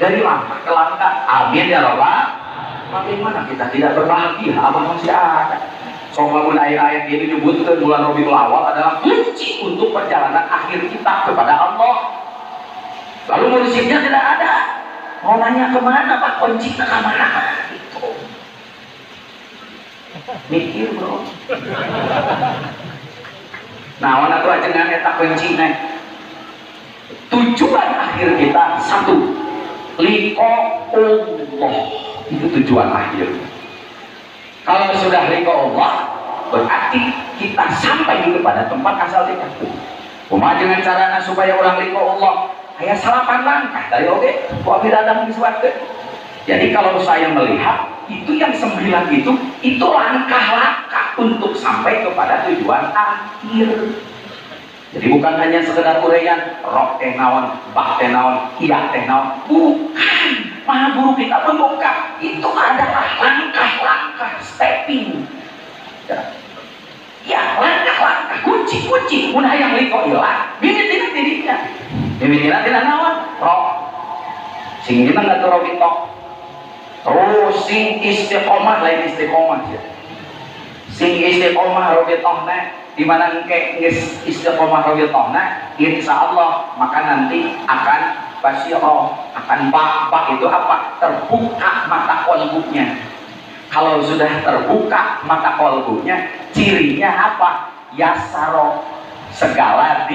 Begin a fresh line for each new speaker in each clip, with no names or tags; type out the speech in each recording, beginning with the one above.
dari langka ke langka. Amin ya Rabbal. Bagaimana kita tidak berbahagia? Abang masih ada. Soalnya ayat-ayat ini disebutkan bulan Rabiul Awal adalah kunci untuk perjalanan akhir kita kepada Allah. Lalu musiknya tidak ada. Mau nanya kemana Pak? Kunci ke mana? Gitu. Mikir bro. Nah, warna tuh aja dengan eta kunci nih. Tujuan akhir kita satu, liqa Allah. Itu tujuan akhir. Kalau sudah liqa Allah, berarti kita sampai kepada tempat asal kita. Kumaha dengan caranya supaya orang liqa Allah? Aya salapan langkah dari oke, kok datang disuatkeun. Jadi kalau saya melihat itu yang 9 itu langkah-langkah untuk sampai kepada tujuan akhir. Jadi bukan hanya sekedar uraian rok teh naon, bak teh naon, iya teh naon, bukan. Maha Guru kita membuka itu adalah langkah-langkah stepping. Ya, langkah-langkah kunci-kunci mun hayang liko ilah mimitina dirinya. Mimitina tina naon? Rok. Sing dina ngatur rok itu. Terus sing istiqomah lain istiqomah ya. Sing istiqomah rok itu di mana engke geus istiqomah rok itu insyaallah maka nanti akan basyirah, akan bak itu apa? Terbuka mata kolbunya. Kalau sudah terbuka mata kolbunya, cirinya apa? Yasaro, segala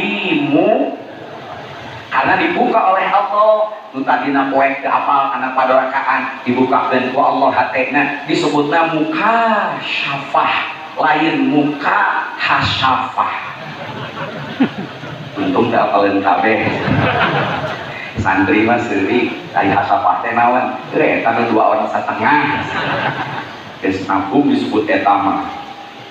karena dibuka oleh Allah. Nu tadina poek teu apal kana padorakaan dibuka dan ku Allah hatena disebutna muka syafah, lain muka hasyafah. Untung teu apaleun kabeh. Santri mah seuri dari hasafah teh naon teu eta 2 orang satengah geus nabung disebut eta mah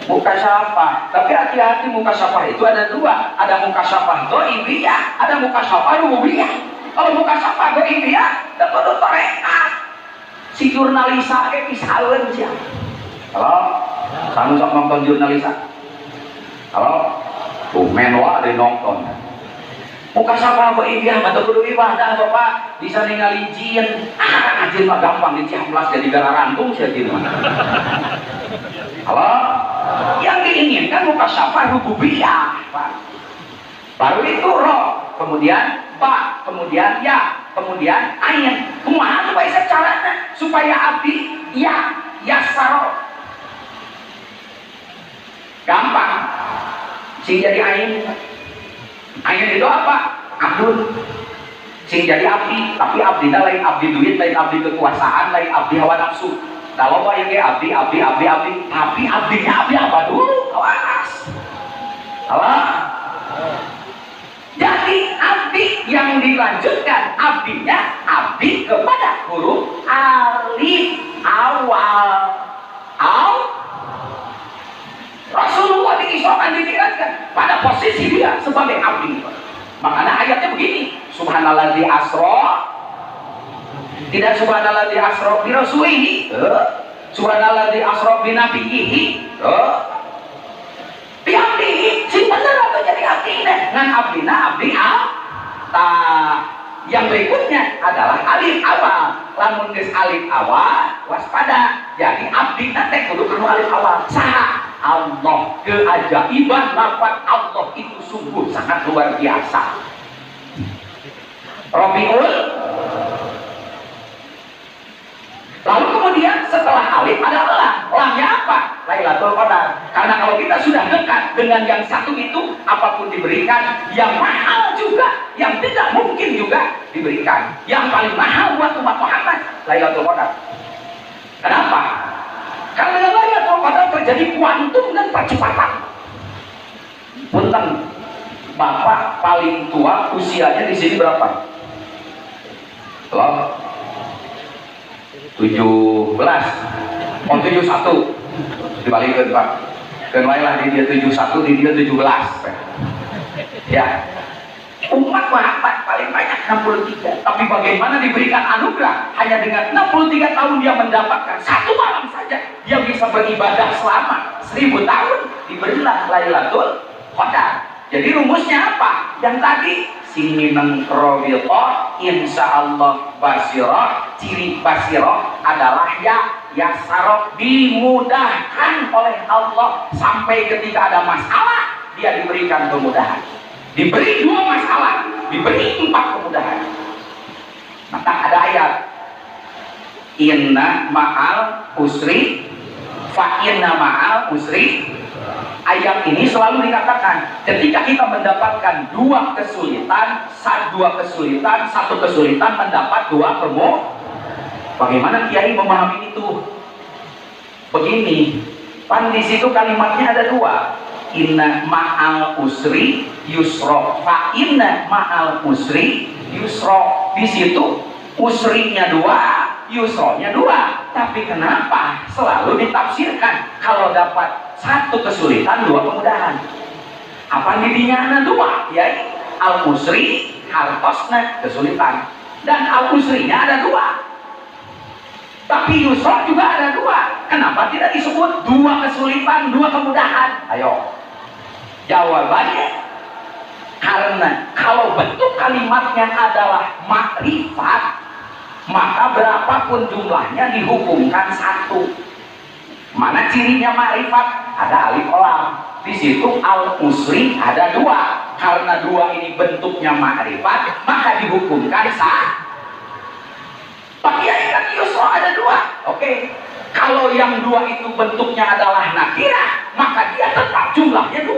muka syafah. Tapi hati-hati, muka syafah itu ada 2, ada muka syafah dhaifiyah, ada muka syafah rububiyah. Kalau muka syafah dhaifiyah teu kudu tarekat si jurnalisa ge pisaeun sia. Halo sanu sok nonton jurnalisa, halo tuh menwa ada nonton. Muka syafah dhaifiyah mah teu kudu ibadah Bapak, bisa ningali jin. Jin mah gampang dicamblas jadi gara rantung sia jin mah. Halo? Yang diinginkan muka syafah rububiyah, Pak. Baru itu roh, kemudian ba, kemudian ya, kemudian ain. Kumaha supaya caranya supaya abdi ya yasaro. Gampang. Sing jadi ain. Ain itu apa? Abdul. Sing jadi abdi, tapi abdi lain abdi duit, lain abdi kekuasaan, lain abdi hawa nafsu. Kalau mau yang abdi, tapi abdinya abdi apa dulu? Awas. Allah. Jadi abdi yang dilanjutkan abdinya abdi kepada huruf alif awal. Rasulullah diisrokan dikiratkan pada posisi dia sebagai abdi. Makanya ayatnya begini, subhanalladzi asra, tidak subhanalladzi asra bi rasulihi, subhanalladzi asra bi nabiyhi, bi abdihi. Sing bener apa jadi abdina? Ngan abdina abdi yang berikutnya adalah alif awal. Lamun geus alif awal waspada. Jadi abdina teh kudu anu alif awal. Saha? Allah. Keajaiban lafaz Allah itu sungguh sangat luar biasa. Rabiul. Lalu kemudian setelah alif ada lam. Lamnya apa? Lailatul Qadar. Karena kalau kita sudah dekat dengan yang satu itu, apapun diberikan, yang mahal juga, yang tidak mungkin juga diberikan. Yang paling mahal buat umat Muhammad Lailatul Qadar. Kenapa? Karena Lailatul Qadar terjadi kuantum dan percepatan. Punten, Bapak paling tua usianya di sini berapa? Halo? 17. Oh 71. Dibalikin Pak. Kenailah di dia 71, di dia 17. Ya. Umat Muhammad paling banyak 63. Tapi bagaimana diberikan anugerah hanya dengan 63 tahun dia mendapatkan satu malam saja dia bisa beribadah selama 1000 tahun, diberilah Lailatul Qadar. Jadi rumusnya apa? Yang tadi sing mineng rawita insyaallah basirah. Ciri basirah adalah yasarah, dimudahkan oleh Allah. Sampai ketika ada masalah dia diberikan kemudahan, diberi 2 masalah, diberi 4 kemudahan. Maka ada ayat inna ma'al usri fa inna ma'al usri. Ayat ini selalu dikatakan ketika kita mendapatkan 2 kesulitan, satu kesulitan mendapat 2 kemudahan. Bagaimana Kiai memahami itu? Begini, pan di situ kalimatnya ada 2. Inna ma'al usri yusra, fa inna ma'al usri yusra. Di situ usrinya 2, yusronya 2. Tapi kenapa selalu ditafsirkan kalau dapat 1 kesulitan 2 kemudahan? Apa didinya ada 2? Ya, al usri hartosna kesulitan, dan al usrinya ada 2. Tapi yusra juga ada 2. Kenapa tidak disebut 2 kesulitan 2 kemudahan? Ayo, jawabannya karena kalau bentuk kalimatnya adalah makrifat, maka berapapun jumlahnya dihukumkan 1. Mana cirinya makrifat? Ada alif lam. Di situ al usri ada 2. Karena 2 ini bentuknya makrifat, maka dihukumkan 1. Tapi kan yusra ada 2. Oke. Kalau yang 2 itu bentuknya adalah nakirah, maka dia tetap jumlahnya 2.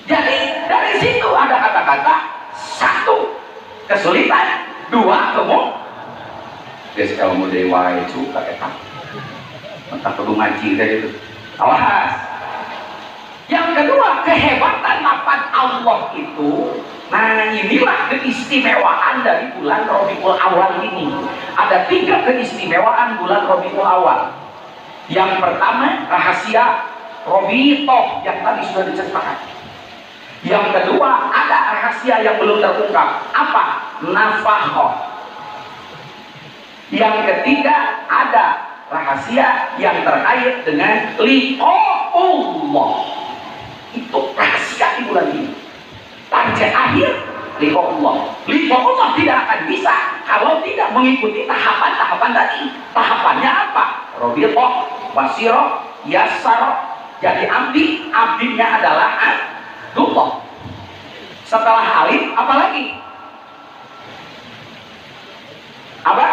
Jadi dari situ ada kata-kata 1 kesulitan, 2 kemudahan. Guys, kalau mau dari wae suka eta. Entah kudu ngaji dari itu. Awas. Yang kedua, kehebatan lafaz Allah itu. Nah, inilah keistimewaan dari bulan Rabiul Awal ini. Ada 3 keistimewaan bulan Rabiul Awal. Yang pertama, rahasia Robitoh yang tadi sudah diceritakan. Yang kedua, ada rahasia yang belum terungkap. Apa? Nafahah. Yang ketiga, ada rahasia yang terkait dengan liqa'ullah. Itu rahasia di bulan ini. Target akhir liqa'ullah. Liqa'ullah tidak akan bisa kalau tidak mengikuti tahapan-tahapan tadi. Tahapannya apa? Robitoh, basirah, yasarah. Jadi abdinya adalah Abdullah. Setelah alif apa lagi? Apa?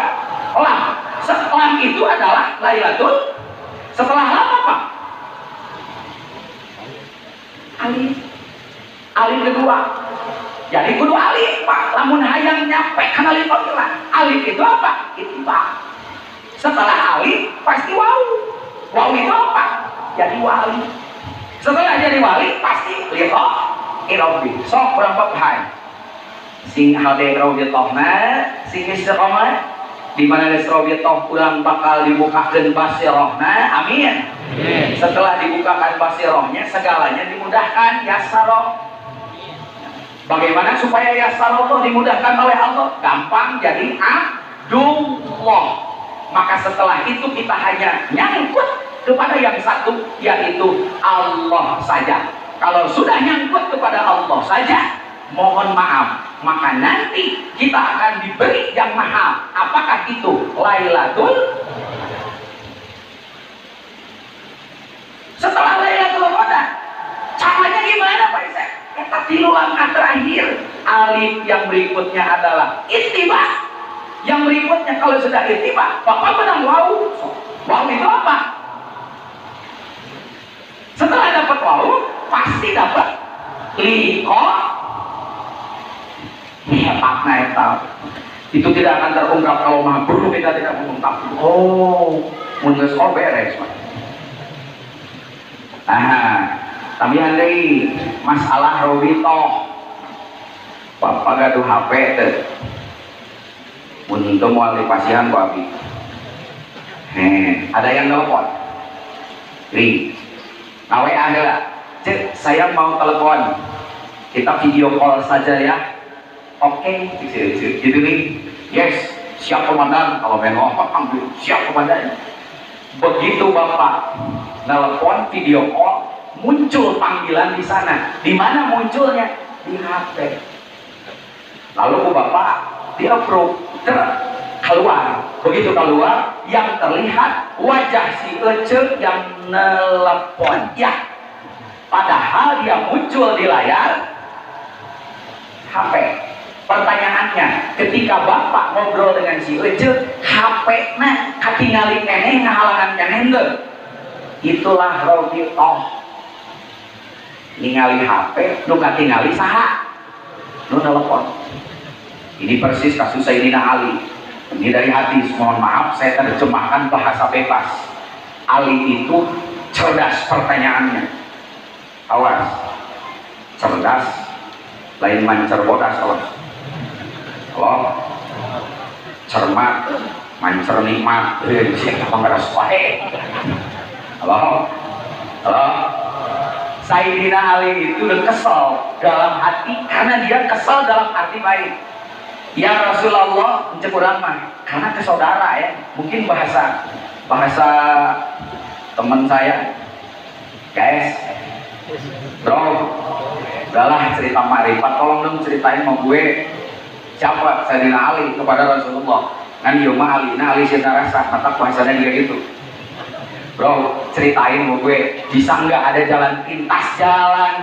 Lam. Lam itu adalah Lailatul. Setelah lam apa? Alif. Alif kedua. Jadi kudu alif Pak. Lamun hayang nyampe kan alif panggilan. Alif itu apa? Ittiba. Setelah alif pasti waw. Waw itu apa? Jadi wali. Setelah jadi wali pasti lihat irobi. Sok berapa bahan? Sing hade rawiyatohna, sing istiqomah. Di mana rawiyatoh ulang bakal dibukakan basirahna. Amin. Setelah dibukakan basirahnya, segalanya dimudahkan. Yasaroh. Bagaimana supaya yasaroh dimudahkan oleh Allah? Gampang, jadi Abdullah. Maka setelah itu kita hanya nyangkut kepada yang satu, yaitu Allah saja. Kalau sudah nyangkut kepada Allah saja, mohon maaf, maka nanti kita akan diberi yang mahal. Apakah itu? Lailatul. Setelah Lailatul Qadar, caranya gimana Pak Isek? Kita tilu langkah terakhir. Alif yang berikutnya adalah ittiba. Yang berikutnya kalau sudah ittiba, Bapak menang waw. Waw itu apa? Setelah dapat waw, pasti dapat liqa. Hebatnya itu. Itu tidak akan terungkap kalau maha guru kita tidak mengungkap. Oh, mundur beres. Tapi andai masalah Robito, Bapak gaduh HP tuh. Untuk wali pasien Pak Abi. Ada yang telepon. Ring. Nawe adalah, cek saya mau telepon, kita video call saja ya. Oke, gitu nih. Yes, siap komandan. Kalau memang ambil siap komandan. Begitu Bapak telepon video call, muncul panggilan di sana. Di mana munculnya? di HP. Lalu bapak dia keluar. Begitu keluar, yang terlihat wajah si Ece yang nelpon. Ya, padahal dia muncul di layar HP. Pertanyaannya, ketika bapak ngobrol dengan si Ece, HP-nya katingali keneh ngahalangan keneh teu? Itulah Robitoh. Ningali HP, nu katingali saha? Nu telepon. Ini persis kasus Sayyidina Ali. Ini dari hadis, mohon maaf saya terjemahkan bahasa bebas. Ali itu cerdas pertanyaannya. Awas, cerdas lain mancer bodas. Halo, cermat mancer nikmat. Siapa ngeras wae? Halo, halo. Sayyidina Ali itu udah kesel dalam hati, karena dia kesel dalam arti baik. Ya Rasulullah, mencek urang mah karena ke saudara ya, mungkin bahasa teman saya, guys, bro, udahlah cerita makrifat, tolong dong ceritain mau gue siapa Sayyidina Ali kepada Rasulullah. Kan iya mah Ali, nah Ali sih rasa, mata bahasanya dia gitu. Bro, ceritain mau gue, bisa nggak ada jalan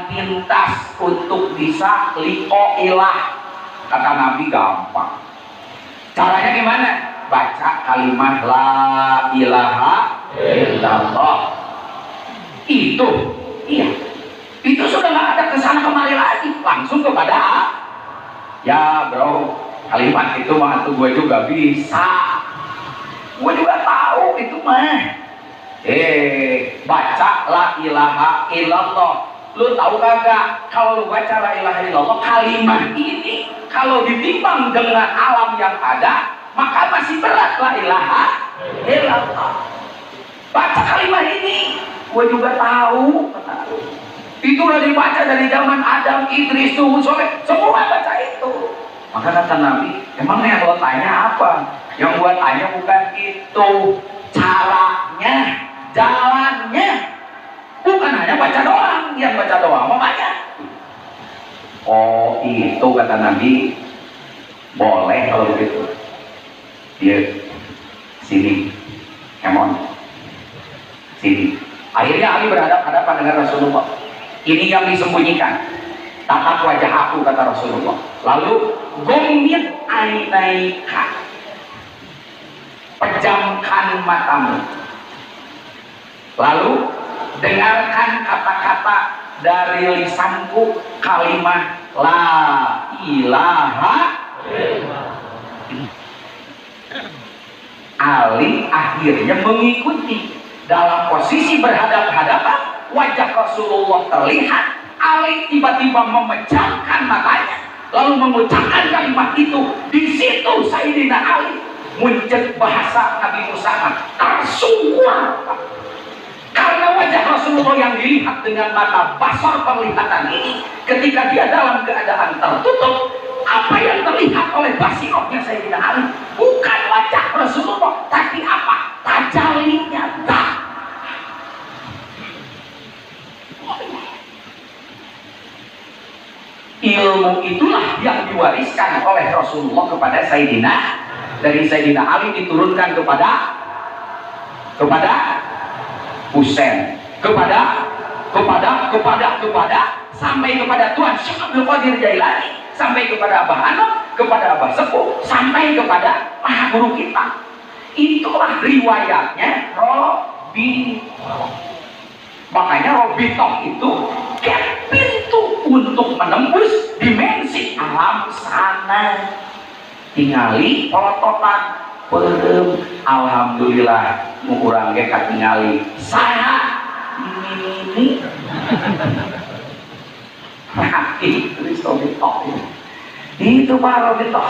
pintas untuk bisa liqo ilah? Kata Nabi gampang. Caranya gimana? Baca kalimat la ilaha illallah. Itu, iya. Itu sudah nggak ada kesana kemari lagi, langsung kepada ya bro, kalimat itu mah tuh gue juga bisa. Gue juga tahu itu mah. Baca la ilaha illallah. Lu tahu kagak kalau lu baca la ilaha illallah, kalimat ini kalau ditimbang dengan alam yang ada maka masih berat la ilaha illallah. Baca kalimat ini, gue juga tahu. Itu udah dibaca dari zaman Adam, Idris, Nuh, Soleh, semua baca itu. Maka kata Nabi, emangnya yang lo tanya apa? Yang gue tanya bukan itu, caranya, jalannya, bukan hanya baca doang. Yang baca doang makanya. Oh itu kata Nabi, boleh kalau begitu. Dia sini, Emon, sini. Akhirnya Ali berhadapan dengan Rasulullah. Ini yang disembunyikan. Tatap wajah aku kata Rasulullah. Lalu gomit ainaika, pejamkan matamu. Lalu dengarkan kata-kata dari lisanku, kalimat la ilaha. Ali akhirnya mengikuti. Dalam posisi berhadap-hadapan, wajah Rasulullah terlihat. Ali tiba-tiba memejamkan matanya, lalu mengucapkan kalimat itu. Di situ Sayyidina Ali muncul bahasa Nabi Musa tersungkur. Karena wajah Rasulullah yang dilihat dengan mata basar penglihatan ini, ketika dia dalam keadaan tertutup, apa yang terlihat oleh basirohnya Sayyidina Ali bukan wajah Rasulullah, tapi apa? Tajallinya dah. Ilmu itulah yang diwariskan oleh Rasulullah kepada Sayyidina, dari Sayyidina Ali diturunkan kepada Husain, kepada sampai kepada Tuhan Syekh Abdul Qadir Jailani, sampai kepada Abah Anom, kepada Abah Sepuh, sampai kepada Maha Guru kita. Itulah riwayatnya Robitoh. Makanya Robitoh itu kayak pintu untuk menembus dimensi alam sana. Tingali polototan perem, alhamdulillah kurang ge katingali saha ini. Nah, itu Robitoh itu Pak Robitoh,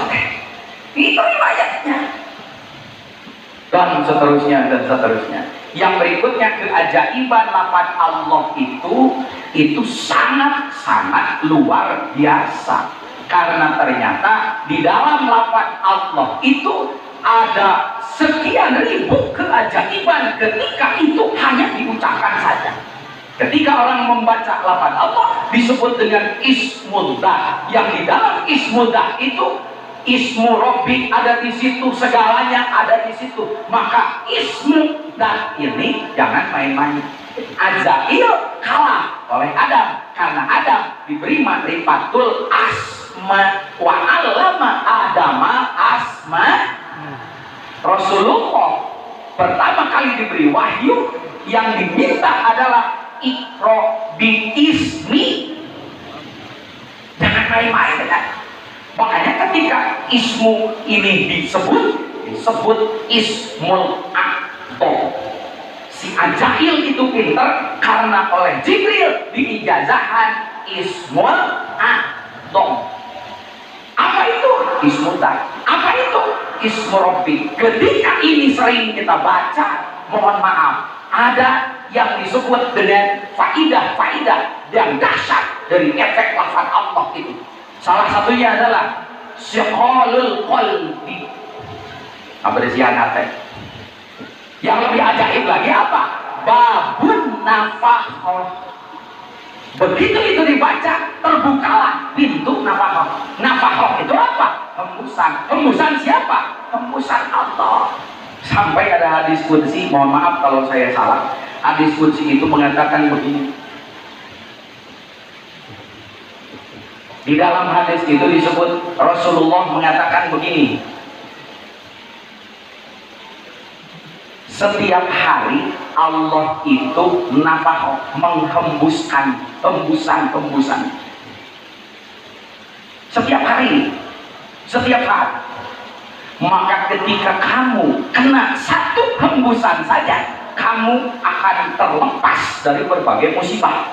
itu riwayatnya. Dan seterusnya. Yang berikutnya, keajaiban lafaz Allah itu sangat luar biasa. Karena ternyata di dalam lafaz Allah itu ada sekian ribu keajaiban ketika itu hanya diucapkan saja. Ketika orang membaca lafaz Allah disebut dengan ismullah, yang di dalam ismullah itu ismu Rabbi ada di situ, segalanya ada di situ. Maka ismu dan ini jangan main-main. Azail kalah oleh Adam karena Adam diberi ma'rifatul asma wa 'allama Adama asma. Rasulullah pertama kali diberi wahyu, yang diminta adalah Iqra bi ismi. Jangan main-main dengan. Makanya ketika ismu ini disebut ismul a'dham. Si Ajail itu pinter karena oleh Jibril diijazahkan ismul a'dham. Apa itu? Ismullah. Apa itu? Ismu Rabbi. Ketika ini sering kita baca, mohon maaf, ada yang disebut dengan faidah-faidah yang dahsyat dari efek lafaz Allah itu. Salah satunya adalah syiqalul qalbi. Apa disian hati? Yang lebih ajaib lagi apa? Babun nafahah. Begitu itu dibaca, terbukalah pintu nafahah. Nafahah itu apa? Hembusan. Hembusan siapa? Hembusan Allah. Sampai ada hadis qudsi, mohon maaf kalau saya salah. Hadis qudsi itu mengatakan begini. Di dalam hadis itu disebut Rasulullah mengatakan begini. Setiap hari Allah itu nafah, menghembuskan hembusan. Setiap hari, setiap hari. Maka ketika kamu kena satu hembusan saja, kamu akan terlepas dari berbagai musibah.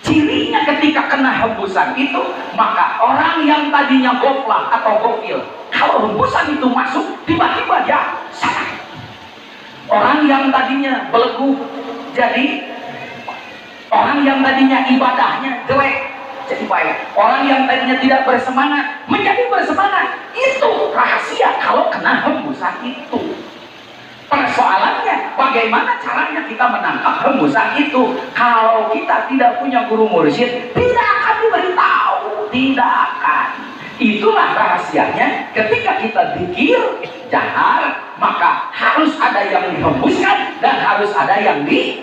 Cirinya ketika kena hembusan itu, maka orang yang tadinya goflah atau gofil, kalau hembusan itu masuk, tiba-tiba dia sadar. Orang yang tadinya belenggu, jadi orang yang tadinya ibadahnya jelek, jadi baik. Orang yang tadinya tidak bersemangat menjadi bersemangat. Itu rahasia kalau kena hembusan itu. Persoalannya bagaimana caranya kita menangkap hembusan itu. Kalau kita tidak punya guru mursyid, tidak akan diberitahu, tidak akan. Itulah rahasianya. Ketika kita zikir jahar, maka harus ada yang dihembuskan dan harus ada yang di.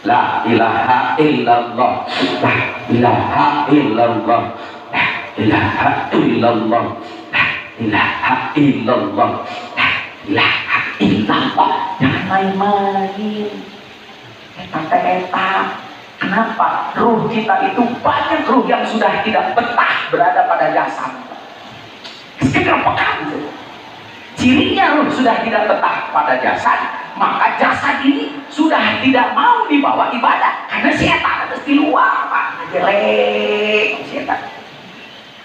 La ilaha illallah, la ilaha illallah, la ilaha illallah, la ilaha illallah, la ilaha illallah. Jangan main-main. Eta. Kenapa? Ruh kita itu banyak ruh yang sudah tidak betah berada pada jasad. Sekedar pekan. Cirinya ruh sudah tidak betah pada jasad, maka jasad ini sudah tidak mau dibawa ibadah karena setan harus di luar, Pak. Jelek setan.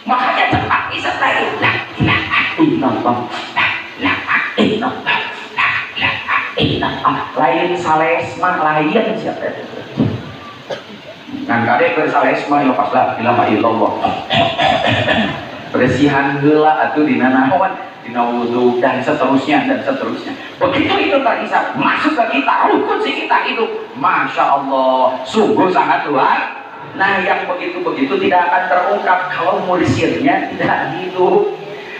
Makanya cepat istighfar. La ilaha illallah, la ilaha illallah, la ilaha illallah. Lain salesma, lain siapa? Kan kadek bersalesma ya pas la ilaha illallah. Bersihan heula atuh dina naon? Dina wudu dan seterusnya. Begitu itu terisa masuk ke kita, rukun si kita itu, masya Allah, sungguh sangat luar. Nah, yang begitu tidak akan terungkap kalau mursyidnya tidak hidup.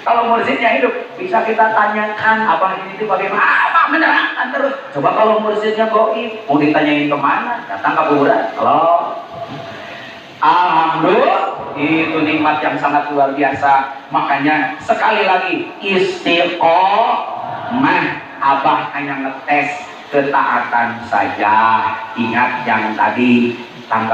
Kalau mursyidnya hidup, bisa kita tanyakan abah ini bagaimana, apa menerangkan terus. Coba kalau mursyidnya goib, mau ditanyain kemana? Datang ke kuburan. Halo. Alhamdulillah, itu nikmat yang sangat luar biasa. Makanya sekali lagi istiqomah, abah hanya ngetes ketaatan saja. Ingat yang tadi tanggal